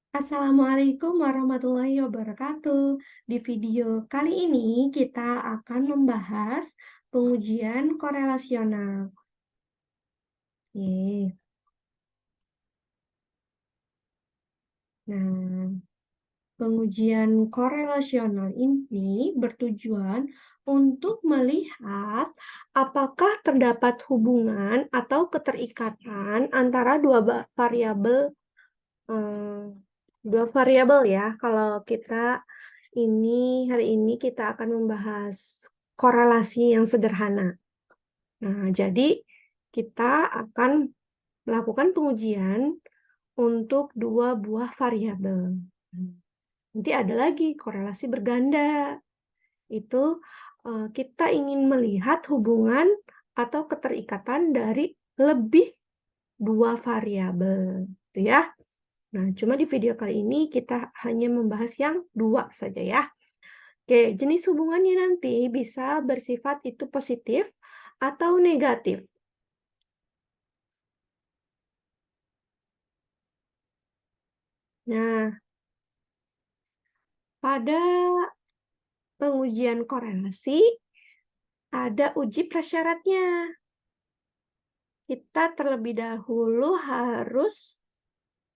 Assalamualaikum warahmatullahi wabarakatuh. Di video kali ini kita akan membahas pengujian korelasional. Oke. Nah, pengujian korelasional ini bertujuan untuk melihat apakah terdapat hubungan atau keterikatan antara eh, dua variabel ya. Kalau hari ini kita akan membahas korelasi yang sederhana. Nah, jadi kita akan melakukan pengujian untuk dua buah variabel. Nanti ada lagi korelasi berganda. Itu kita ingin melihat hubungan atau keterikatan dari lebih dua variabel, gitu ya. Nah, cuma di video kali ini kita hanya membahas yang dua saja ya. Oke, jenis hubungannya nanti bisa bersifat itu positif atau negatif. Nah, pada pengujian korelasi ada uji prasyaratnya. Kita terlebih dahulu harus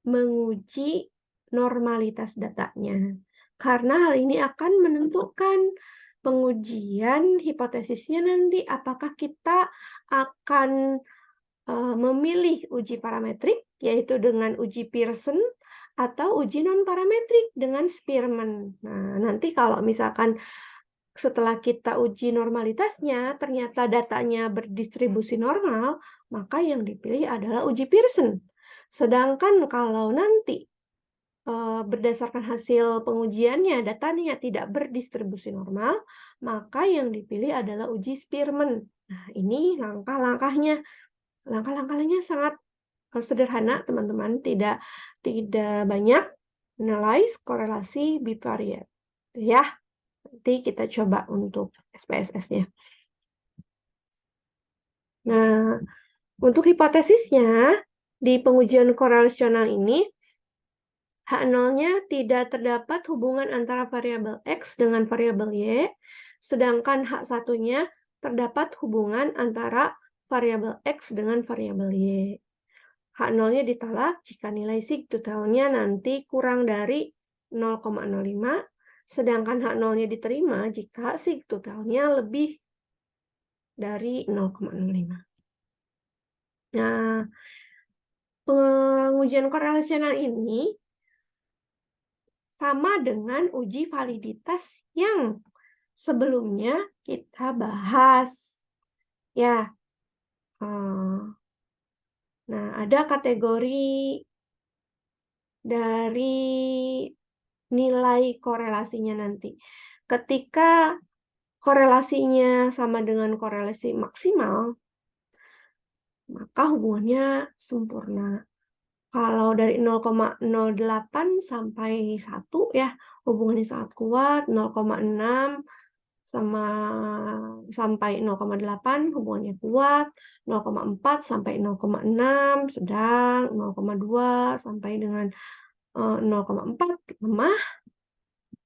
menguji normalitas datanya. Karena hal ini akan menentukan pengujian hipotesisnya nanti apakah kita akan memilih uji parametrik, yaitu dengan uji Pearson, atau uji non-parametrik dengan Spearman. Nah, nanti kalau misalkan setelah kita uji normalitasnya, ternyata datanya berdistribusi normal, maka yang dipilih adalah uji Pearson. Sedangkan kalau nanti berdasarkan hasil pengujiannya, datanya tidak berdistribusi normal, maka yang dipilih adalah uji Spearman. Nah, ini langkah-langkahnya. Langkah-langkahnya sangat sederhana, teman-teman. Tidak banyak. Analyze korelasi bivariat. Ya, nanti kita coba untuk SPSS-nya. Nah, untuk hipotesisnya, di pengujian korelasional ini, H0-nya tidak terdapat hubungan antara variabel X dengan variabel Y, sedangkan H1-nya terdapat hubungan antara variabel X dengan variabel Y. H0-nya ditolak jika nilai sigtotalnya nanti kurang dari 0,05, sedangkan H0-nya diterima jika sigtotalnya lebih dari 0,05. Nah, pengujian korelasional ini sama dengan uji validitas yang sebelumnya kita bahas. Ya, nah ada kategori dari nilai korelasinya nanti. Ketika korelasinya sama dengan korelasi maksimal, maka hubungannya sempurna. Kalau dari 0,08 sampai 1 ya, hubungannya sangat kuat, 0,6 sampai 0,8 hubungannya kuat, 0,4 sampai 0,6 sedang, 0,2 sampai dengan 0,4 lemah,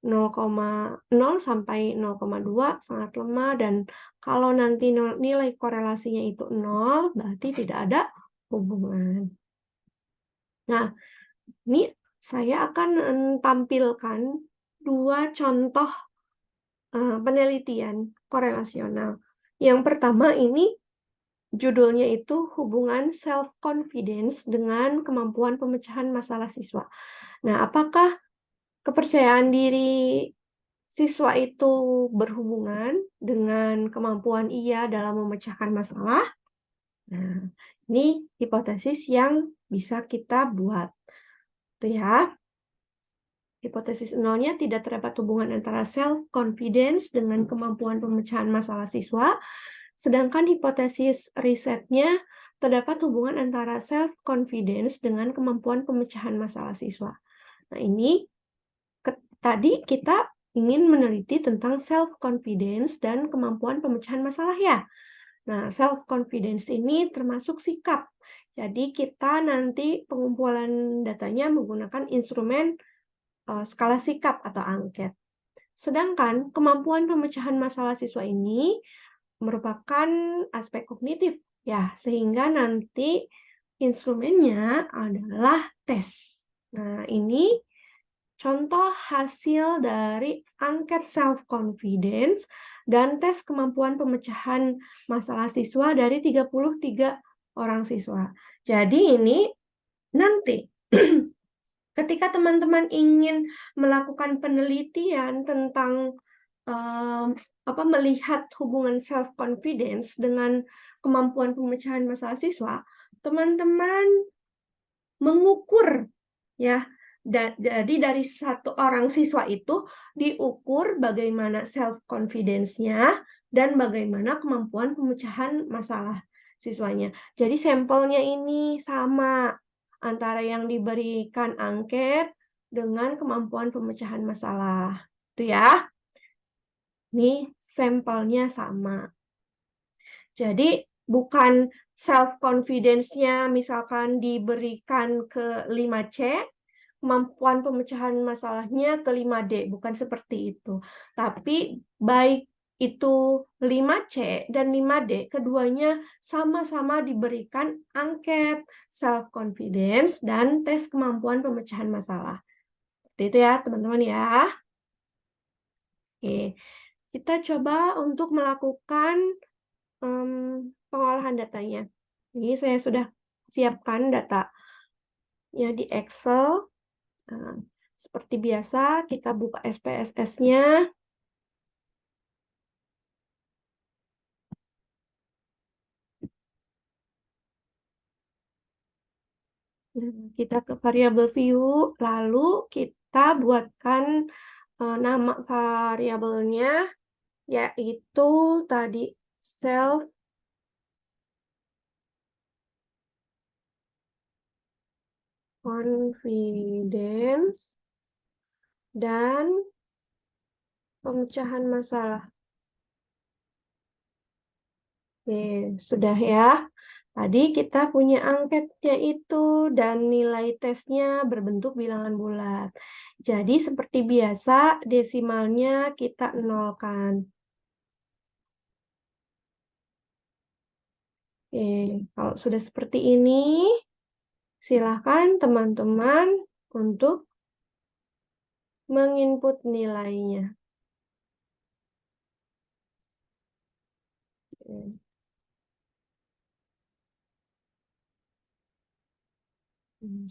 0,0 sampai 0,2 sangat lemah, dan kalau nanti nilai korelasinya itu 0, berarti tidak ada hubungan. Nah, ini saya akan tampilkan dua contoh penelitian korelasional. Yang pertama ini judulnya itu hubungan self-confidence dengan kemampuan pemecahan masalah siswa. Nah, apakah kepercayaan diri siswa itu berhubungan dengan kemampuan ia dalam memecahkan masalah? Nah, ini hipotesis yang bisa kita buat. Itu ya. Hipotesis nolnya tidak terdapat hubungan antara self-confidence dengan kemampuan pemecahan masalah siswa, sedangkan hipotesis risetnya terdapat hubungan antara self-confidence dengan kemampuan pemecahan masalah siswa. Nah, ini tadi kita ingin meneliti tentang self-confidence dan kemampuan pemecahan masalah ya. Nah, self-confidence ini termasuk sikap. Jadi kita nanti pengumpulan datanya menggunakan instrumen skala sikap atau angket. Sedangkan kemampuan pemecahan masalah siswa ini merupakan aspek kognitif, ya, sehingga nanti instrumennya adalah tes. Nah, ini contoh hasil dari angket self-confidence dan tes kemampuan pemecahan masalah siswa dari 33 orang siswa. Jadi ini nanti ketika teman-teman ingin melakukan penelitian tentang melihat hubungan self-confidence dengan kemampuan pemecahan masalah siswa, teman-teman mengukur, ya. Jadi dari satu orang siswa itu diukur bagaimana self-confidence-nya dan bagaimana kemampuan pemecahan masalah siswanya. Jadi sampelnya ini sama antara yang diberikan angket dengan kemampuan pemecahan masalah. Itu ya. Ini sampelnya sama. Jadi bukan self-confidence-nya misalkan diberikan ke 5C, kemampuan pemecahan masalahnya ke 5D, bukan seperti itu. Tapi baik itu 5C dan 5D, keduanya sama-sama diberikan angket self-confidence dan tes kemampuan pemecahan masalah. Seperti itu ya, teman-teman ya. Oke, kita coba untuk melakukan pengolahan datanya. Ini saya sudah siapkan datanya di Excel. Nah, seperti biasa, kita buka SPSS-nya. Kita ke variabel view, lalu kita buatkan nama variabelnya, yaitu tadi self confidence dan pemecahan masalah. Oke, sudah ya. Tadi kita punya angketnya itu dan nilai tesnya berbentuk bilangan bulat. Jadi seperti biasa desimalnya kita nolkan. Oke, kalau sudah seperti ini, silakan teman-teman untuk menginput nilainya. Oke.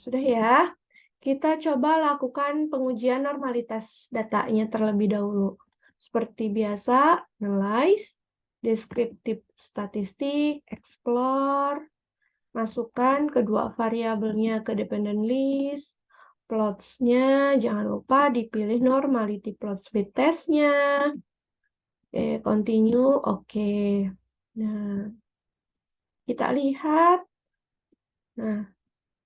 Sudah ya. Kita coba lakukan pengujian normalitas datanya terlebih dahulu. Seperti biasa, analyze, descriptive statistik, explore, masukkan kedua variabelnya ke dependent list, plots-nya jangan lupa dipilih normality plots with test-nya. Oke, continue, oke. Nah, kita lihat. Nah,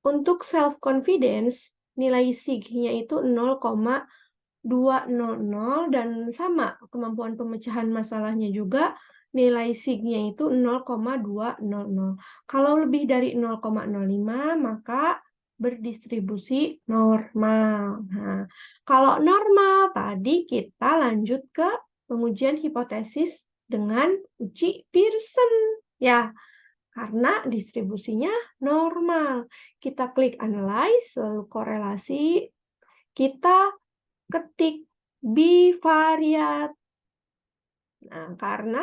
untuk self-confidence, nilai SIG-nya itu 0,200 dan sama kemampuan pemecahan masalahnya juga nilai SIG-nya itu 0,200. Kalau lebih dari 0,05 maka berdistribusi normal. Nah, kalau normal tadi kita lanjut ke pengujian hipotesis dengan uji Pearson. Ya, karena distribusinya normal. Kita klik analyze, lalu korelasi, kita ketik bivariat. Nah, karena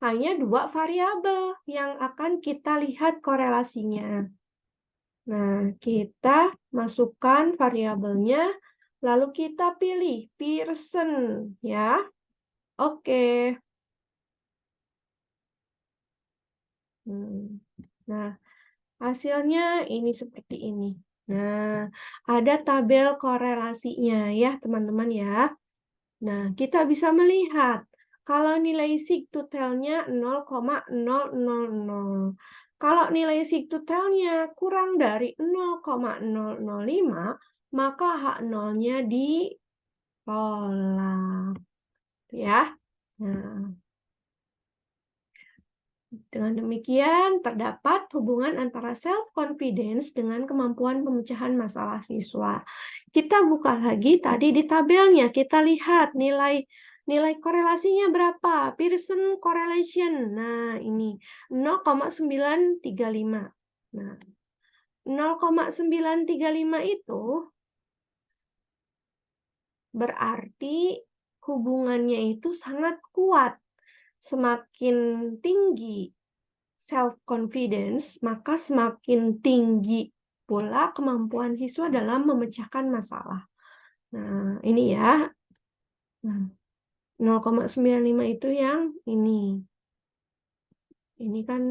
hanya dua variabel yang akan kita lihat korelasinya. Nah, kita masukkan variabelnya, lalu kita pilih Pearson, ya. Oke. Nah, hasilnya ini seperti ini. Nah, ada tabel korelasinya ya, teman-teman ya. Nah, kita bisa melihat kalau nilai sigtotalnya 0,000. Kalau nilai sigtotalnya kurang dari 0,005, maka H0-nya ditolak. Ya. Nah, Dengan demikian, terdapat hubungan antara self-confidence dengan kemampuan pemecahan masalah siswa. Kita buka lagi tadi di tabelnya, kita lihat nilai korelasinya berapa, Pearson correlation. Nah, ini 0,935. Nah, 0,935 itu berarti hubungannya itu sangat kuat. Semakin tinggi self-confidence, maka semakin tinggi pula kemampuan siswa dalam memecahkan masalah. Nah, ini ya. Nah, 0,95 itu yang ini. Ini kan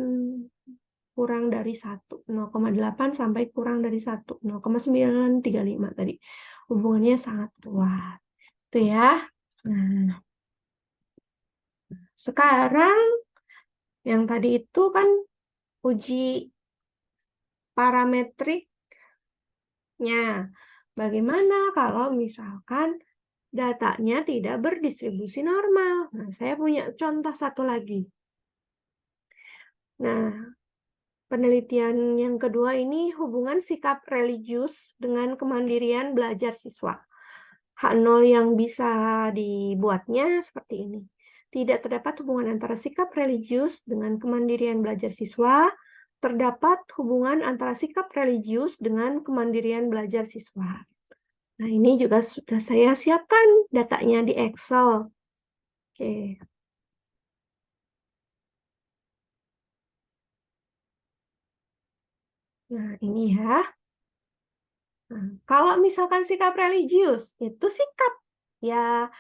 kurang dari 1. 0,8 sampai kurang dari 1. 0,935 tadi. Hubungannya sangat kuat. Itu ya. Nah, sekarang yang tadi itu kan uji parametriknya. Bagaimana kalau misalkan datanya tidak berdistribusi normal? Nah, saya punya contoh satu lagi. Nah, penelitian yang kedua ini hubungan sikap religius dengan kemandirian belajar siswa. H0 yang bisa dibuatnya seperti ini. Tidak terdapat hubungan antara sikap religius dengan kemandirian belajar siswa. Terdapat hubungan antara sikap religius dengan kemandirian belajar siswa. Nah, ini juga sudah saya siapkan datanya di Excel. Oke. Nah, ini ya. Nah, kalau misalkan sikap religius, itu sikap. Ya,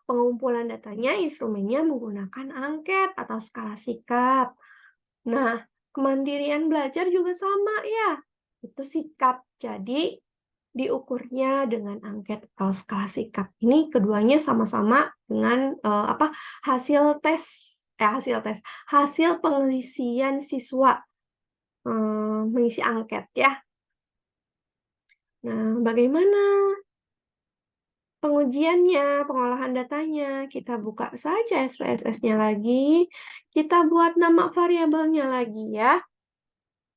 pengumpulan datanya instrumennya menggunakan angket atau skala sikap. Nah, kemandirian belajar juga sama ya. Itu sikap. Jadi, diukurnya dengan angket atau skala sikap. Ini keduanya sama-sama dengan hasil tes, hasil pengisian siswa mengisi angket ya. Nah, bagaimana pengujiannya, pengolahan datanya? Kita buka saja SPSS-nya lagi. Kita buat nama variabelnya lagi ya.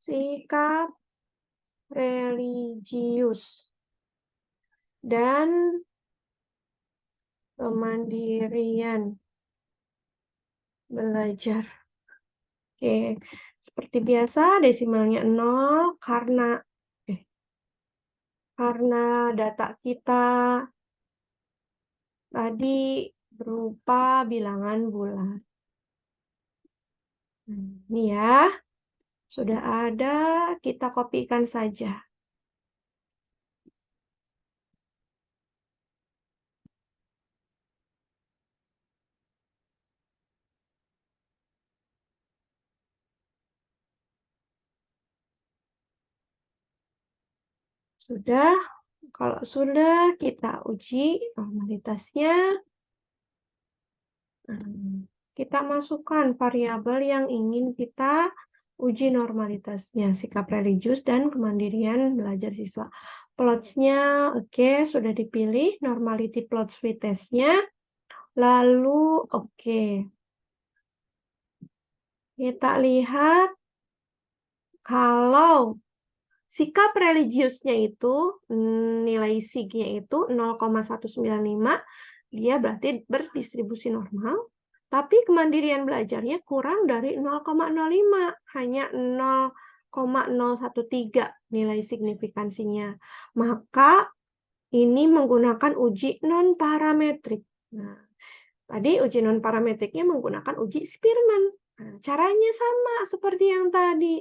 Sikap religius dan kemandirian belajar. Oke, seperti biasa desimalnya 0 karena data kita tadi berupa bilangan bulat. Ini ya, sudah ada, kita kopikan saja. Sudah, kalau sudah kita uji normalitasnya. Kita masukkan variabel yang ingin kita uji normalitasnya, sikap religius dan kemandirian belajar siswa. Plots-nya oke, sudah dipilih, normality plot suite test-nya. Lalu oke. Kita lihat kalau sikap religiusnya itu, nilai sig-nya itu 0,195, dia berarti berdistribusi normal, tapi kemandirian belajarnya kurang dari 0,05, hanya 0,013 nilai signifikansinya. Maka ini menggunakan uji non-parametrik. Nah, tadi uji non-parametriknya menggunakan uji Spearman. Nah, caranya sama seperti yang tadi.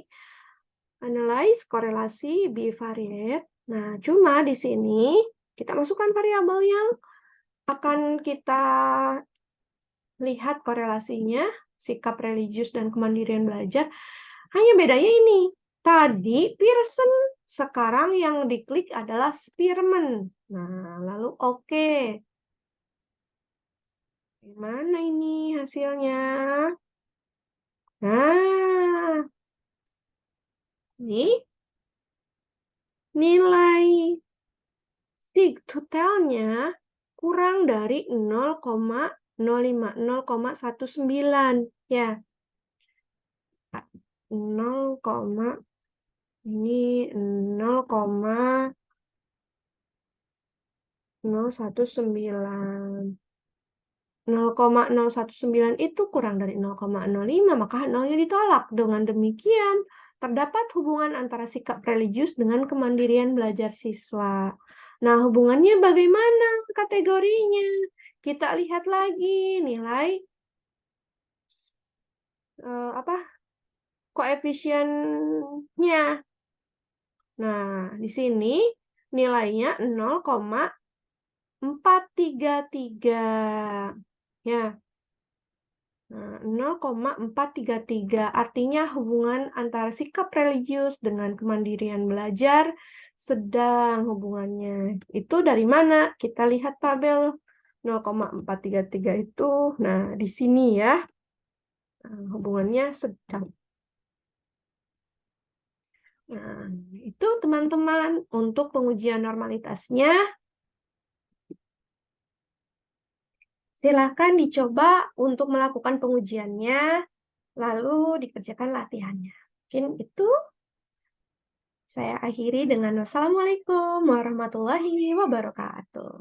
Analyze korelasi bivariate. Nah, cuma di sini kita masukkan variabel yang akan kita lihat korelasinya, sikap religius dan kemandirian belajar. Hanya bedanya ini. Tadi Pearson, sekarang yang diklik adalah Spearman. Nah, lalu oke. Gimana ini hasilnya? Nah, ini nilai sig totalnya kurang dari 0,05, 0,19 ya. ini 0,019. 0,019 itu kurang dari 0,05, maka nolnya ditolak. Dengan demikian, terdapat hubungan antara sikap religius dengan kemandirian belajar siswa. Nah, hubungannya bagaimana kategorinya? Kita lihat lagi nilai koefisiennya. Nah, di sini nilainya 0,433. Ya. Nah, 0,433 artinya hubungan antara sikap religius dengan kemandirian belajar sedang hubungannya. Itu dari mana? Kita lihat tabel 0,433 itu. Nah, di sini ya. Nah, hubungannya sedang. Nah, itu teman-teman untuk pengujian normalitasnya. Silakan dicoba untuk melakukan pengujiannya, lalu dikerjakan latihannya. Mungkin itu saya akhiri dengan wassalamualaikum warahmatullahi wabarakatuh.